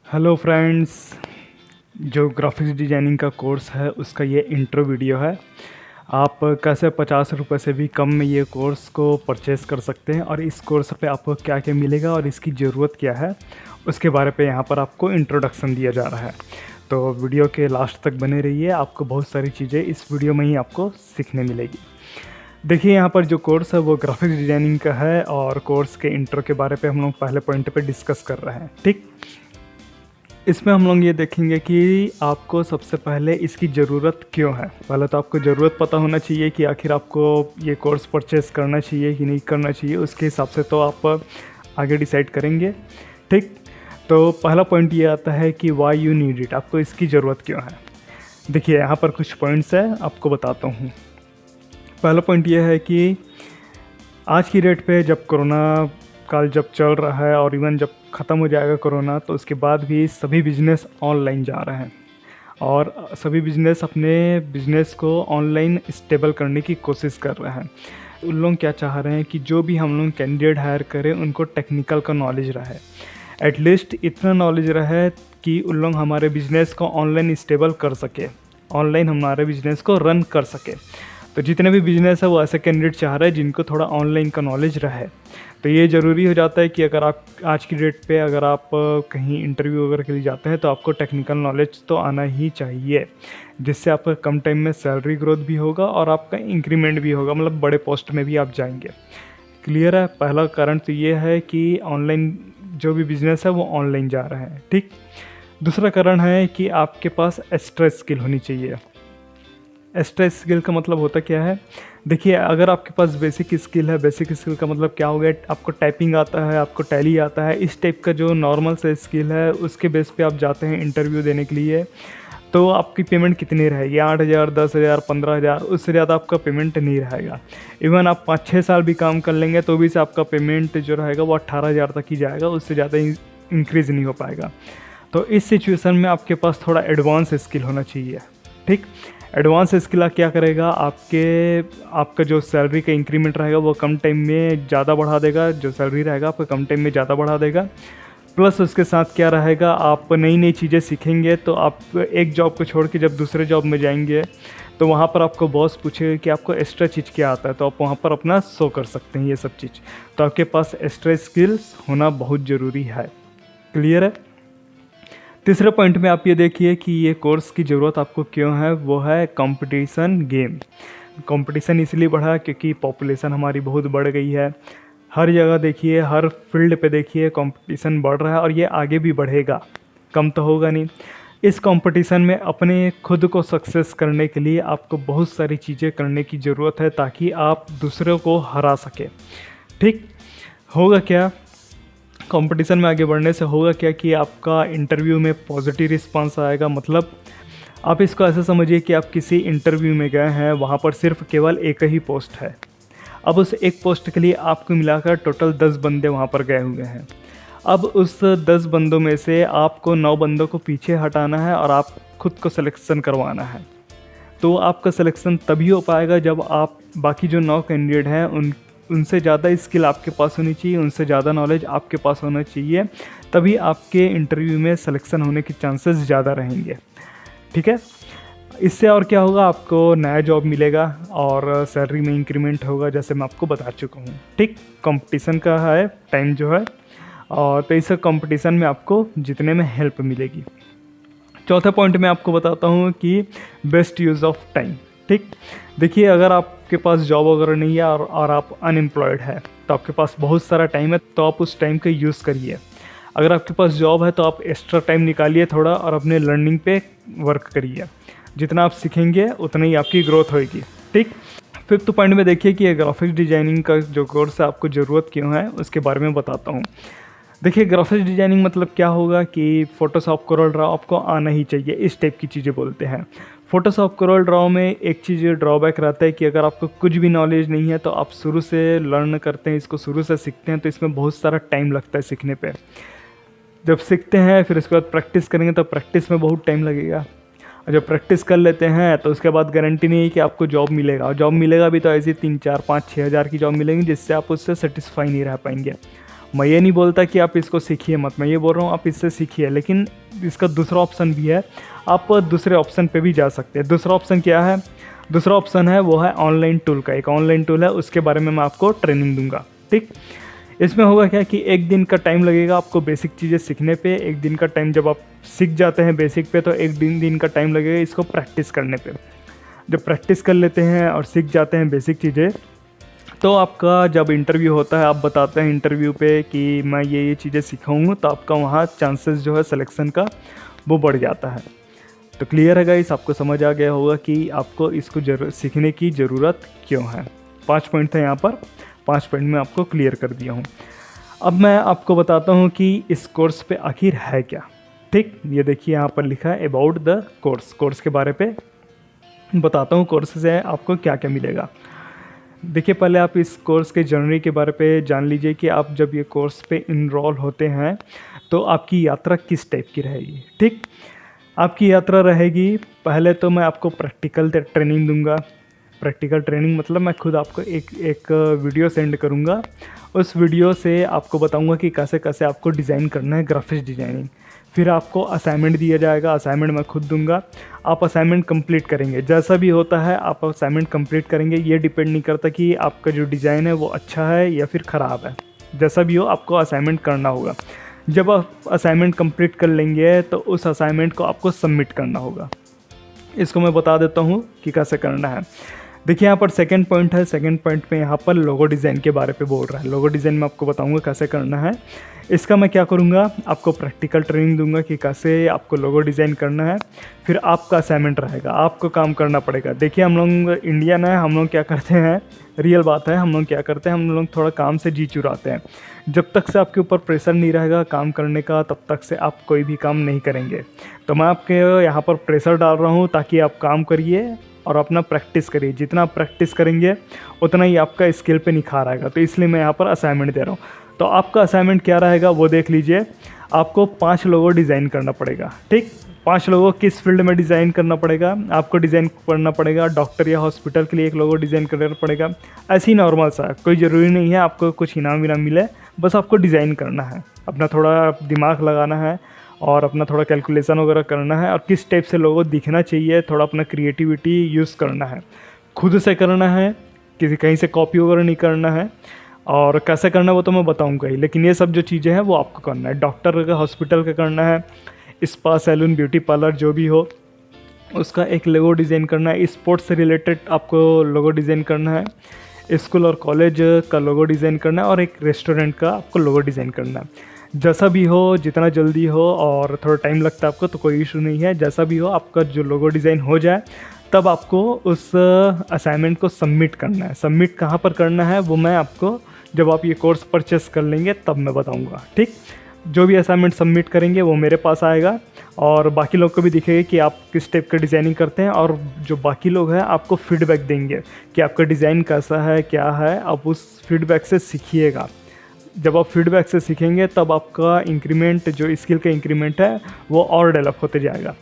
Hello friends. जो graphics designing का course है उसका ये इंट्रो वीडियो है। आप कैसे 50 रुपये से भी कम में ये कोर्स को परचेज़ कर सकते हैं और इस कोर्स पे आपको क्या क्या मिलेगा और इसकी ज़रूरत क्या है उसके बारे पे यहाँ पर आपको इंट्रोडक्शन दिया जा रहा है। तो वीडियो के लास्ट तक बने रहिए, आपको बहुत सारी चीज़ें इस वीडियो में ही आपको सीखने मिलेगी। देखिए यहाँ पर जो कोर्स है वो ग्राफिक्स डिजाइनिंग का है और कोर्स के इंट्रो के बारे पे हम लोग पहले पॉइंट पे डिस्कस कर रहे हैं। ठीक, इसमें हम लोग ये देखेंगे कि आपको सबसे पहले इसकी ज़रूरत क्यों है। पहले तो आपको ज़रूरत पता होना चाहिए कि आखिर आपको ये कोर्स परचेज़ करना चाहिए कि नहीं करना चाहिए, उसके हिसाब से तो आप आगे डिसाइड करेंगे। ठीक, तो पहला पॉइंट ये आता है कि वाई यू नीड इट, आपको इसकी ज़रूरत क्यों है। देखिए यहाँ पर कुछ पॉइंट्स हैं, आपको बताता हूँ। पहला पॉइंट ये है कि आज की डेट पे जब कोरोना काल जब चल रहा है और इवन जब ख़त्म हो जाएगा कोरोना, तो उसके बाद भी सभी बिजनेस ऑनलाइन जा रहे हैं और सभी बिजनेस अपने बिजनेस को ऑनलाइन स्टेबल करने की कोशिश कर रहे हैं। उन लोग क्या चाह रहे हैं कि जो भी हम लोग कैंडिडेट हायर करें उनको टेक्निकल का नॉलेज रहे, एटलीस्ट इतना नॉलेज रहे कि उन लोग हमारे बिजनेस को ऑनलाइन स्टेबल कर सके, ऑनलाइन हमारे बिजनेस को रन कर सके। तो जितने भी बिजनेस है वो ऐसे कैंडिडेट चाह रहे हैं जिनको थोड़ा ऑनलाइन का नॉलेज रहे। तो ये ज़रूरी हो जाता है कि अगर आप आज की डेट पे अगर आप कहीं इंटरव्यू वगैरह के लिए जाते हैं तो आपको टेक्निकल नॉलेज तो आना ही चाहिए, जिससे आपका कम टाइम में सैलरी ग्रोथ भी होगा और आपका इंक्रीमेंट भी होगा, मतलब बड़े पोस्ट में भी आप जाएंगे। क्लियर है। पहला कारण तो ये है कि ऑनलाइन जो भी बिजनेस है वो ऑनलाइन जा रहे हैं। ठीक, दूसरा कारण है कि आपके पास एक्स्ट्रा स्किल होनी चाहिए। एक्स्ट्रा स्किल का मतलब होता क्या है, देखिए अगर आपके पास बेसिक स्किल है, बेसिक स्किल का मतलब क्या हो गया, आपको टाइपिंग आता है, आपको टैली आता है, इस टाइप का जो नॉर्मल से स्किल है उसके बेस पे आप जाते हैं इंटरव्यू देने के लिए, तो आपकी पेमेंट कितनी रहेगी, 8,000, 10,000, 15,000, उससे ज़्यादा आपका पेमेंट नहीं रहेगा। इवन आप 5-6 साल भी काम कर लेंगे तो भी से आपका पेमेंट जो रहेगा वो 18,000 तक ही जाएगा, उससे ज़्यादा इंक्रीज़ नहीं हो पाएगा। तो इस सिचुएशन में आपके पास थोड़ा एडवांस स्किल होना चाहिए। ठीक, एडवांस स्किल क्या करेगा, आपका जो सैलरी का इंक्रीमेंट रहेगा वो कम टाइम में ज़्यादा बढ़ा देगा, जो सैलरी रहेगा आपका कम टाइम में ज़्यादा बढ़ा देगा। प्लस उसके साथ क्या रहेगा, आप नई नई चीज़ें सीखेंगे तो आप एक जॉब को छोड़ के जब दूसरे जॉब में जाएंगे तो वहाँ पर आपको बॉस पूछेगा कि आपको एक्स्ट्रा चीज़ क्या आता है, तो आप वहाँ पर अपना शो कर सकते हैं ये सब चीज़। तो आपके पास एक्स्ट्रा स्किल्स होना बहुत ज़रूरी है। क्लियर है। तीसरे पॉइंट में आप ये देखिए कि ये कोर्स की ज़रूरत आपको क्यों है, वो है कंपटीशन गेम। कंपटीशन इसलिए बढ़ा क्योंकि पॉपुलेशन हमारी बहुत बढ़ गई है। हर जगह देखिए, हर फील्ड पे देखिए कंपटीशन बढ़ रहा है और ये आगे भी बढ़ेगा, कम तो होगा नहीं। इस कंपटीशन में अपने खुद को सक्सेस करने के लिए आपको बहुत सारी चीज़ें करने की ज़रूरत है ताकि आप दूसरों को हरा सके। ठीक, होगा क्या कंपटीशन में आगे बढ़ने से, होगा क्या कि आपका इंटरव्यू में पॉजिटिव रिस्पांस आएगा। मतलब आप इसको ऐसे समझिए कि आप किसी इंटरव्यू में गए हैं, वहाँ पर सिर्फ केवल एक ही पोस्ट है। अब उस एक पोस्ट के लिए आपको मिलाकर टोटल 10 बंदे वहाँ पर गए हुए हैं। अब उस 10 बंदों में से आपको 9 बंदों को पीछे हटाना है और आप खुद को सिलेक्शन करवाना है। तो आपका सिलेक्शन तभी हो पाएगा जब आप बाकी जो 9 कैंडिडेट हैं उनसे ज़्यादा स्किल आपके पास होनी चाहिए, उनसे ज़्यादा नॉलेज आपके पास होना चाहिए, तभी आपके इंटरव्यू में सिलेक्शन होने के चांसेस ज़्यादा रहेंगे। ठीक है, इससे और क्या होगा, आपको नया जॉब मिलेगा और सैलरी में इंक्रीमेंट होगा, जैसे मैं आपको बता चुका हूँ। ठीक, कंपटीशन का है टाइम जो है, और तो इस कंपटीशन में आपको जितने में हेल्प मिलेगी। चौथा पॉइंट मैं आपको बताता हूँ कि बेस्ट यूज़ ऑफ टाइम। ठीक, देखिए अगर आपके पास जॉब वगैरह नहीं है और आप अनएम्प्लॉयड है तो आपके पास बहुत सारा टाइम है, तो आप उस टाइम का यूज़ करिए। अगर आपके पास जॉब है तो आप एक्स्ट्रा टाइम निकालिए थोड़ा और अपने लर्निंग पे वर्क करिए। जितना आप सीखेंगे उतना ही आपकी ग्रोथ होगी। ठीक, फिफ्थ पॉइंट में देखिए कि ग्राफिक्स डिजाइनिंग का जो कोर्स है आपको ज़रूरत क्यों है उसके बारे में बताता हूँ। देखिए ग्राफिक्स डिजाइनिंग मतलब क्या होगा कि फोटोशॉप, कोरल ड्रॉ आपको आना ही चाहिए, इस टाइप की चीज़ें बोलते हैं। फोटोशॉप, कोरल ड्रॉ में एक चीज़ ड्रॉबैक रहता है कि अगर आपको कुछ भी नॉलेज नहीं है तो आप शुरू से लर्न करते हैं, इसको शुरू से सीखते हैं तो इसमें बहुत सारा टाइम लगता है सीखने पे। जब सीखते हैं फिर उसके बाद प्रैक्टिस करेंगे तो प्रैक्टिस में बहुत टाइम लगेगा, और जब प्रैक्टिस कर लेते हैं तो उसके बाद गारंटी नहीं है कि आपको जॉब मिलेगा, और जॉब मिलेगा भी तो ऐसी 3, 4, 5, 6 हज़ार की जॉब मिलेंगी जिससे आप उससे सेटिस्फाई नहीं रह पाएंगे। मैं ये नहीं बोलता कि आप इसको सीखिए मत, मैं ये बोल रहा हूँ आप इससे सीखिए, लेकिन इसका दूसरा ऑप्शन भी है, आप दूसरे ऑप्शन पे भी जा सकते हैं। दूसरा ऑप्शन क्या है? दूसरा ऑप्शन है वो है ऑनलाइन टूल का। एक ऑनलाइन टूल है, उसके बारे में मैं आपको ट्रेनिंग दूंगा। ठीक, इसमें होगा क्या कि एक दिन का टाइम लगेगा आपको बेसिक चीज़ें सीखने पे। एक दिन का टाइम जब आप सीख जाते हैं बेसिक पे, तो एक दिन का टाइम लगेगा इसको प्रैक्टिस करने पे। जब प्रैक्टिस कर लेते हैं और सीख जाते हैं बेसिक चीज़ें, तो आपका जब इंटरव्यू होता है, आप बताते हैं इंटरव्यू पे कि मैं ये चीज़ें सीखा हूँ, तो आपका वहाँ चांसेस जो है सिलेक्शन का वो बढ़ जाता है। तो क्लियर है गाइस, आपको समझ आ गया होगा कि आपको इसको सीखने की ज़रूरत क्यों है। 5 पॉइंट थे यहाँ पर, 5 पॉइंट में आपको क्लियर कर दिया हूँ। अब मैं आपको बताता हूँ कि इस कोर्स पे आखिर है क्या। ठीक, ये देखिए यहाँ पर लिखा है अबाउट द कोर्स। कोर्स के बारे पे बताता हूँ, कोर्स से आपको क्या क्या मिलेगा। देखिए, पहले आप इस कोर्स के जर्नी के बारे पे जान लीजिए कि आप जब ये कोर्स पे इनरोल होते हैं तो आपकी यात्रा किस टाइप की रहेगी। ठीक, आपकी यात्रा रहेगी, पहले तो मैं आपको प्रैक्टिकल ट्रेनिंग दूंगा। प्रैक्टिकल ट्रेनिंग मतलब मैं खुद आपको एक वीडियो सेंड करूंगा। उस वीडियो से आपको बताऊंगा कि कैसे कैसे आपको डिज़ाइन करना है, ग्राफिक्स डिज़ाइनिंग। फिर आपको असाइनमेंट दिया जाएगा, असाइनमेंट मैं खुद दूंगा। आप असाइनमेंट कंप्लीट करेंगे, जैसा भी होता है आप असाइनमेंट कंप्लीट करेंगे। ये डिपेंड नहीं करता कि आपका जो डिज़ाइन है वो अच्छा है या फिर ख़राब है, जैसा भी हो आपको असाइनमेंट करना होगा। जब आप असाइनमेंट कंप्लीट कर लेंगे तो उस असाइनमेंट को आपको सबमिट करना होगा। इसको मैं बता देता हूँ कि कैसे करना है। देखिए, यहाँ पर सेकंड पॉइंट है। सेकंड पॉइंट में यहाँ पर लोगो डिज़ाइन के बारे पे बोल रहा है। लोगो डिज़ाइन में आपको बताऊँगा कैसे करना है। इसका मैं क्या करूँगा, आपको प्रैक्टिकल ट्रेनिंग दूंगा कि कैसे आपको लोगो डिज़ाइन करना है। फिर आपका असाइनमेंट रहेगा, आपको काम करना पड़ेगा। देखिए, हम लोग इंडियन है, हम लोग क्या करते हैं, रियल बात है, हम लोग क्या करते हैं, हम लोग थोड़ा काम से जी चुराते हैं। जब तक से आपके ऊपर प्रेशर नहीं रहेगा काम करने का, तब तक से आप कोई भी काम नहीं करेंगे। तो मैं आपके यहाँ पर प्रेशर डाल रहा हूँ ताकि आप काम करिए और अपना प्रैक्टिस करिए। जितना आप प्रैक्टिस करेंगे उतना ही आपका स्किल पे निखार आएगा। तो इसलिए मैं यहाँ पर असाइनमेंट दे रहा हूँ। तो आपका असाइनमेंट क्या रहेगा वो देख लीजिए। आपको 5 लोगो डिज़ाइन करना पड़ेगा। ठीक, 5 लोगो किस फील्ड में डिज़ाइन करना पड़ेगा, आपको डिज़ाइन करना पड़ेगा डॉक्टर या हॉस्पिटल के लिए एक लोगो डिज़ाइन करना पड़ेगा। ऐसे ही नॉर्मल सा, कोई ज़रूरी नहीं है आपको कुछ इनाम विनाम मिले, बस आपको डिज़ाइन करना है, अपना थोड़ा दिमाग लगाना है और अपना थोड़ा कैलकुलेशन वगैरह करना है और किस टाइप से लोगो दिखना चाहिए, थोड़ा अपना क्रिएटिविटी यूज़ करना है, खुद से करना है, किसी कहीं से कॉपी वगैरह नहीं करना है। और कैसे करना है वो तो मैं बताऊंगा ही, लेकिन ये सब जो चीज़ें हैं वो आपको करना है। डॉक्टर का, हॉस्पिटल का करना है, स्पा, सैलून, ब्यूटी पार्लर जो भी हो उसका एक लोगो डिज़ाइन करना है। स्पोर्ट्स से रिलेटेड आपको लोगो डिज़ाइन करना है। स्कूल और कॉलेज का लोगो डिज़ाइन करना है और एक रेस्टोरेंट का आपको लोगो डिज़ाइन करना है। जैसा भी हो, जितना जल्दी हो, और थोड़ा टाइम लगता है आपको तो कोई इशू नहीं है। जैसा भी हो, आपका जो लोगो डिज़ाइन हो जाए तब आपको उस असाइनमेंट को सबमिट करना है। सबमिट कहाँ पर करना है वो मैं आपको जब आप ये कोर्स परचेस कर लेंगे तब मैं बताऊंगा। ठीक, जो भी असाइनमेंट सबमिट करेंगे वो मेरे पास आएगा और बाकी लोग को भी दिखेगा कि आप किस टाइप का डिज़ाइनिंग करते हैं। और जो बाकी लोग हैं आपको फीडबैक देंगे कि आपका डिज़ाइन कैसा है, क्या है। आप उस फीडबैक से सीखिएगा। जब आप फीडबैक से सीखेंगे तब आपका इंक्रीमेंट, जो स्किल का इंक्रीमेंट है वो और डेवलप होते जाएगा।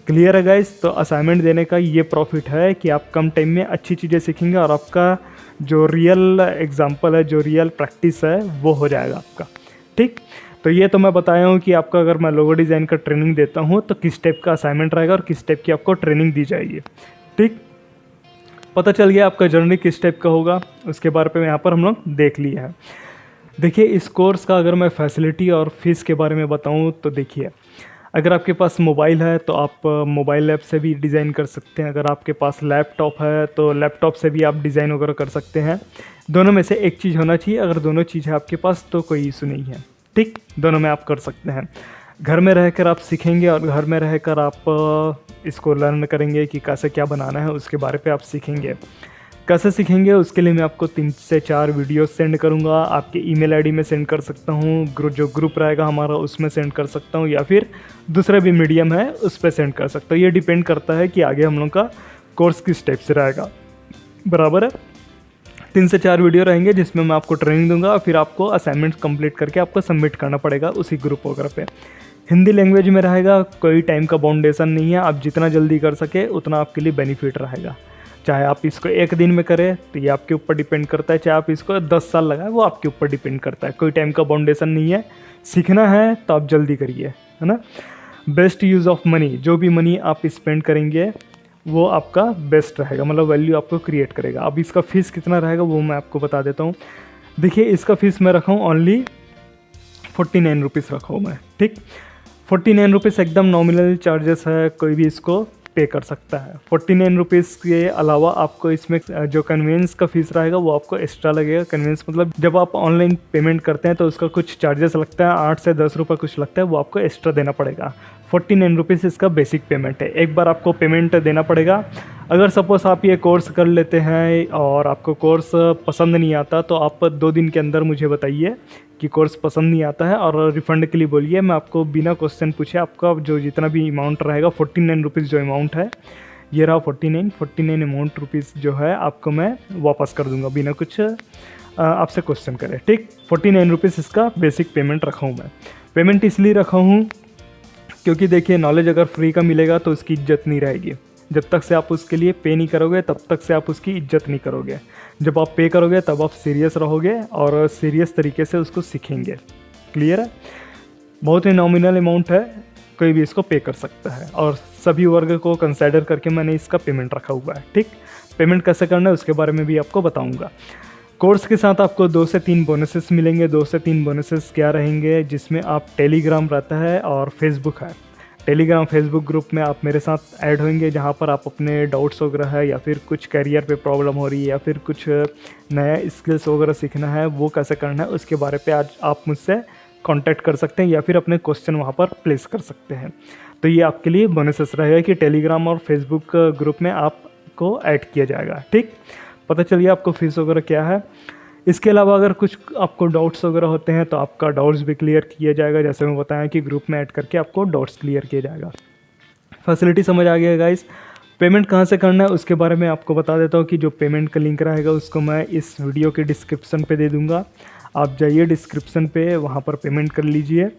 क्लियर है गाइस? तो असाइनमेंट देने का ये प्रॉफिट है कि आप कम टाइम में अच्छी चीज़ें सीखेंगे और आपका जो रियल एग्जांपल है, जो रियल प्रैक्टिस है वो हो जाएगा आपका। ठीक, तो ये तो मैं बताया हूँ कि आपका अगर मैं लोगो डिज़ाइन का ट्रेनिंग देता हूँ तो किस टाइप का असाइनमेंट रहेगा और किस टाइप की आपको ट्रेनिंग दी जाएगी। ठीक, पता चल गया आपका जर्नी किस टाइप का होगा, उसके बारे में यहाँ पर हम लोग देख लिए हैं। देखिए, इस कोर्स का अगर मैं फैसिलिटी और फीस के बारे में बताऊँ तो देखिए, अगर आपके पास मोबाइल है तो आप मोबाइल ऐप से भी डिज़ाइन कर सकते हैं। अगर आपके पास लैपटॉप है तो लैपटॉप से भी आप डिज़ाइन वगैरह कर सकते हैं। दोनों में से एक चीज़ होना चाहिए। अगर दोनों चीज़ है आपके पास तो कोई इशू नहीं है। ठीक, दोनों में आप कर सकते हैं। घर में रहकर आप सीखेंगे और घर में रहकर आप इसको लर्न करेंगे कि कैसे क्या बनाना है, उसके बारे पे आप सीखेंगे। कैसे सीखेंगे उसके लिए मैं आपको 3 से 4 वीडियो सेंड करूंगा। आपके ईमेल आईडी में सेंड कर सकता हूं, जो ग्रुप रहेगा हमारा उसमें सेंड कर सकता हूं, या फिर दूसरा भी मीडियम है उस पर सेंड कर सकता हूं। ये डिपेंड करता है कि आगे हम लोग का कोर्स किस टाइप से रहेगा। बराबर है? 3 से 4 वीडियो रहेंगे जिसमें मैं आपको ट्रेनिंग दूंगा और फिर आपको असाइनमेंट कंप्लीट करके आपको सबमिट करना पड़ेगा उसी ग्रुप वगैरह पे। हिंदी लैंग्वेज में रहेगा, कोई टाइम का बाउंडेशन नहीं है। आप जितना जल्दी कर सके उतना आपके लिए बेनिफिट रहेगा। चाहे आप इसको एक दिन में करें तो ये आपके ऊपर डिपेंड करता है, चाहे आप इसको 10 साल लगाए वो आपके ऊपर डिपेंड करता है। कोई टाइम का बाउंडेशन नहीं है, सीखना है तो आप जल्दी करिए, है ना। बेस्ट यूज़ ऑफ मनी, जो भी मनी आप स्पेंड करेंगे वो आपका बेस्ट रहेगा, मतलब वैल्यू आपको क्रिएट करेगा। अब इसका फ़ीस कितना रहेगा वो मैं आपको बता देता हूँ। देखिए इसका फ़ीस मैं रखा हूँ ओनली 49 रुपीज़ रखा हूँ मैं, ठीक। 49 रुपीज़ एकदम नॉमिनल चार्जेस है, कोई भी इसको पे कर सकता है। 49 रुपीज़ के अलावा आपको इसमें जो कन्वेंस का फ़ीस रहेगा वो आपको एक्स्ट्रा लगेगा। कन्वेंस मतलब जब आप ऑनलाइन पेमेंट करते हैं तो उसका कुछ चार्जेस लगता है, 8 से 10 रुपये कुछ लगता है, वो आपको एक्स्ट्रा देना पड़ेगा। 49 रुपीज़ इसका बेसिक पेमेंट है, एक बार आपको पेमेंट देना पड़ेगा। अगर सपोज़ आप ये कोर्स कर लेते हैं और आपको कोर्स पसंद नहीं आता तो आप 2 दिन के अंदर मुझे बताइए कि कोर्स पसंद नहीं आता है और रिफ़ंड के लिए बोलिए। मैं आपको बिना क्वेश्चन पूछे आपका जो जितना भी अमाउंट रहेगा 49 रुपीज़ जो अमाउंट है ये रहा 49 अमाउंट रुपीज़ जो है आपको मैं वापस कर दूंगा बिना कुछ आपसे क्वेश्चन करे, ठीक। 49 रुपीज़ इसका बेसिक पेमेंट रखा हूँ मैं। पेमेंट इसलिए रखा हूँ क्योंकि देखिए नॉलेज अगर फ्री का मिलेगा तो उसकी इज्जत नहीं रहेगी। जब तक से आप उसके लिए पे नहीं करोगे तब तक से आप उसकी इज्जत नहीं करोगे। जब आप पे करोगे तब आप सीरियस रहोगे और सीरियस तरीके से उसको सीखेंगे। क्लियर है। बहुत ही नॉमिनल अमाउंट है, कोई भी इसको पे कर सकता है और सभी वर्ग को कंसिडर करके मैंने इसका पेमेंट रखा हुआ है, ठीक। पेमेंट कैसे करना है उसके बारे में भी आपको बताऊँगा। कोर्स के साथ आपको 2 से 3 बोनसेस मिलेंगे। 2 से 3 बोनसेस क्या रहेंगे, जिसमें आप टेलीग्राम रहता है और फेसबुक है। टेलीग्राम फेसबुक ग्रुप में आप मेरे साथ ऐड होंगे जहां पर आप अपने डाउट्स वगैरह है या फिर कुछ करियर पे प्रॉब्लम हो रही है या फिर कुछ नया स्किल्स वगैरह सीखना है वो कैसे करना है उसके बारे पे आज आप मुझसे कांटेक्ट कर सकते हैं या फिर अपने क्वेश्चन वहां पर प्लेस कर सकते हैं। तो ये आपके लिए बोनसेस रहेगा कि टेलीग्राम और फेसबुक ग्रुप में आपको ऐड किया जाएगा, ठीक। पता चलिए आपको फीस वगैरह क्या है। इसके अलावा अगर कुछ आपको डाउट्स वगैरह होते हैं तो आपका डाउट्स भी क्लियर किया जाएगा। जैसे मैं बताया कि ग्रुप में ऐड करके आपको डाउट्स क्लियर किया जाएगा। फैसिलिटी समझ आ गया गाइस। पेमेंट कहाँ से करना है उसके बारे में आपको बता देता हूँ कि जो पेमेंट का लिंक रहेगा उसको मैं इस वीडियो के डिस्क्रिप्शन पे दे दूँगा। आप जाइए डिस्क्रिप्शन पे, वहाँ पर पेमेंट कर लीजिए।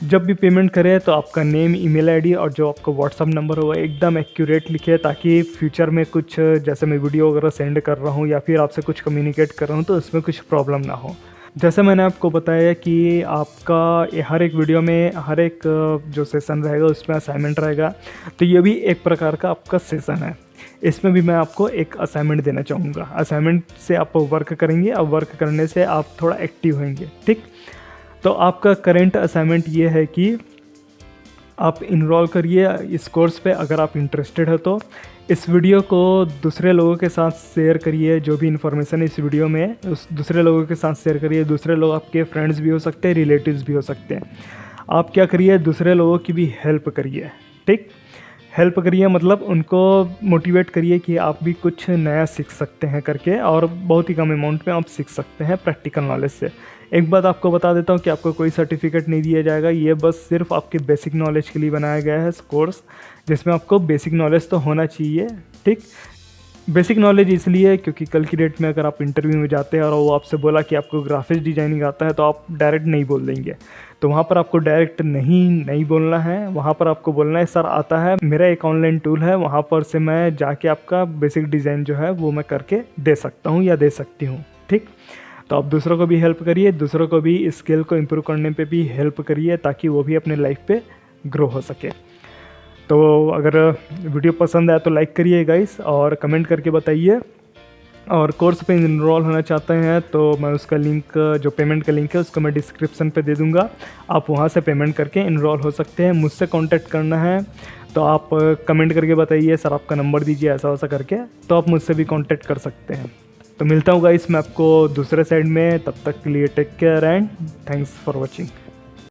जब भी पेमेंट करें तो आपका नेम, ईमेल आईडी और जो आपका व्हाट्सअप नंबर होगा एकदम एक्यूरेट लिखिए, ताकि फ्यूचर में कुछ जैसे मैं वीडियो वगैरह सेंड कर रहा हूँ या फिर आपसे कुछ कम्युनिकेट कर रहा हूँ तो उसमें कुछ प्रॉब्लम ना हो। जैसे मैंने आपको बताया कि आपका हर एक वीडियो में हर एक जो सेशन रहेगा उसमें असाइनमेंट रहेगा, तो ये भी एक प्रकार का आपका सेशन है। इसमें भी मैं आपको एक असाइनमेंट देना चाहूँगा। असाइनमेंट से आप वर्क करेंगे, अब वर्क करने से आप थोड़ा एक्टिव होंगे, ठीक। तो आपका करेंट असाइनमेंट ये है कि आप इनरोल करिए इस कोर्स पे अगर आप इंटरेस्टेड हो तो। इस वीडियो को दूसरे लोगों के साथ शेयर करिए, जो भी इन्फॉर्मेशन इस वीडियो में उस दूसरे लोगों के साथ शेयर करिए। दूसरे लोग आपके फ्रेंड्स भी हो सकते हैं, रिलेटिव्स भी हो सकते हैं। आप क्या करिए, दूसरे लोगों की भी हेल्प करिए, ठीक। हेल्प करिए मतलब उनको मोटिवेट करिए कि आप भी कुछ नया सीख सकते हैं करके, और बहुत ही कम अमाउंट में आप सीख सकते हैं प्रैक्टिकल नॉलेज से। एक बात आपको बता देता हूँ कि आपको कोई सर्टिफिकेट नहीं दिया जाएगा, ये बस सिर्फ आपके बेसिक नॉलेज के लिए बनाया गया है कोर्स, जिसमें आपको बेसिक नॉलेज तो होना चाहिए, ठीक। बेसिक नॉलेज इसलिए क्योंकि कल की डेट में अगर आप इंटरव्यू में जाते हैं और वो आपसे बोला कि आपको ग्राफिक्स डिजाइनिंग आता है तो आप डायरेक्ट नहीं बोल देंगे। तो वहाँ पर आपको डायरेक्ट नहीं बोलना है, वहाँ पर आपको बोलना है सर आता है, मेरा एक ऑनलाइन टूल है, वहाँ पर से मैं जाके आपका बेसिक डिज़ाइन जो है वो मैं करके दे सकता हूँ या दे सकती हूँ, ठीक। तो आप दूसरों को भी हेल्प करिए, दूसरों को भी स्किल को इम्प्रूव करने पे भी हेल्प करिए, ताकि वो भी अपने लाइफ पे ग्रो हो सके। तो अगर वीडियो पसंद आया तो लाइक करिए गाइस, और कमेंट करके बताइए। और कोर्स पे इनरोल होना चाहते हैं तो मैं उसका लिंक, जो पेमेंट का लिंक है उसको मैं डिस्क्रिप्शन पे दे दूंगा। आप वहां से पेमेंट करके इनरोल हो सकते हैं। मुझसे कांटेक्ट करना है तो आप कमेंट करके बताइए सर आपका नंबर दीजिए, ऐसा वैसा करके, तो आप मुझसे भी कांटेक्ट कर सकते हैं। तो मिलता हूँ गाइस मैं आपको दूसरे साइड में, तब तक के लिए take care and thanks for watching.